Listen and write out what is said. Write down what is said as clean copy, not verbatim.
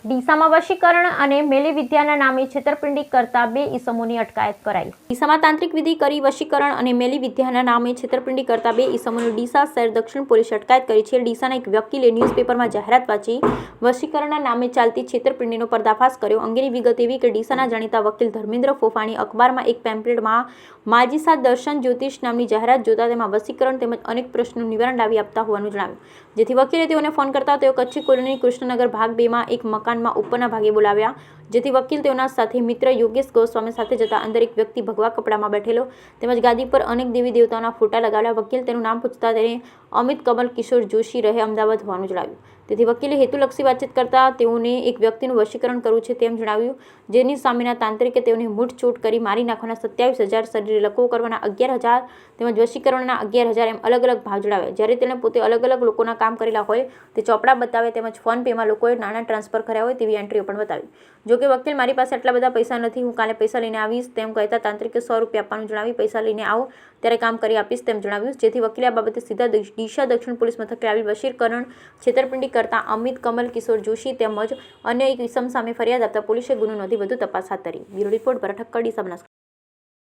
ડીસામાં વશીકરણ અને મેલી વિદ્યાના નામે છેતરપિંડી કરતા 2 ઈસમોની અટકાયત કરાઈ। ડીસામાં તાંત્રિક વિધિ કરી વશીકરણ અને મેલી વિદ્યાના નામે છેતરપિંડી કરતા 2 ઈસમોની ડીસા શહેર દક્ષિણ પોલીસે અટકાયત કરી છે। ડીસાના એક વકીલે ન્યૂઝપેપરમાં જાહેરાત વાંચી વશીકરણના નામે ચાલતી છેતરપિંડીનો પર્દાફાશ કર્યો। અંગેની વિગત એવી કે ડીસાના જાણીતા વકીલ ધર્મેન્દ્ર ફોફાણી અખબારમાં એક પેમ્પલેટમાં માજીસા દર્શન જ્યોતિષ નામની જાહેરાત જોતા તેમાં વશીકરણ તેમજ અનેક પ્રશ્નોનું નિવારણ લાવી આપતા હોવાનું જણાવ્યું। જેથી વકીલે તેઓને ફોન કરતા તેઓ કચ્છી કોલોની કૃષ્ણનગર ભાગ 2માં એક મકાનમાં ઉપરના ભાગે બોલાવ્યા। જેથી વકીલ તેઓના સાથે મિત્ર યોગેશ ગોસ્વામી સાથે જતા અંદર એક વ્યક્તિ ભગવા કપડામાં બેઠેલો તેમજ ગાદી પર અનેક દેવી દેવતાઓના ફોટા લગાવ્યા। વકીલ તેનું નામ પૂછતા તેને અમિત કમલ કિશોર જોશી રહે અમદાવાદ હોવાનું જણાવ્યું। તેથી વકીલે હેતુલક્ષી વાતચીત કરતા તેઓને એક વ્યક્તિનું વશીકરણ કરવું છે તેમ જણાવ્યું। જેની સામેના તાંત્રિકે તેઓને મૂઠચોટ કરી મારી નાખવાના 27,000, શરીરે લકવો કરવાના 11,000 તેમજ વશીકરણના 11,000 એમ અલગ અલગ ભાવ જણાવ્યા। જ્યારે તેણે પોતે અલગ અલગ લોકોના કામ કરેલા હોય તે ચોપડા બતાવે તેમજ ફોન પેમાં લોકોએ નાણાં ટ્રાન્સફર કર્યા હોય તેવી એન્ટ્રીઓ પણ બતાવી। જોકે વકીલ મારી પાસે આટલા બધા પૈસા નથી, હું કાલે પૈસા લઈને આવીશ તેમ કહેતા તાંત્રિકે 100 રૂપિયા આપવાનું જણાવી પૈસા લઈને આવો ત્યારે કામ કરી આપીશ તેમ જણાવ્યું। જેથી વકીલે આ બાબતે સીધા ડીસા દક્ષિણ પોલીસ મથકે આવી વશીકરણ છેતરપિંડી કરતા અમિત કમલ કિશોર જોશી તેમજ અન્ય એક ઇસમ સામે ફરિયાદ આપતા પોલીસે ગુનો નોંધી વધુ તપાસ હાથ ધરી। બ્યુરો રિપોર્ટ ભરત ઠક્કર, ડીસા બનાસકાંઠા।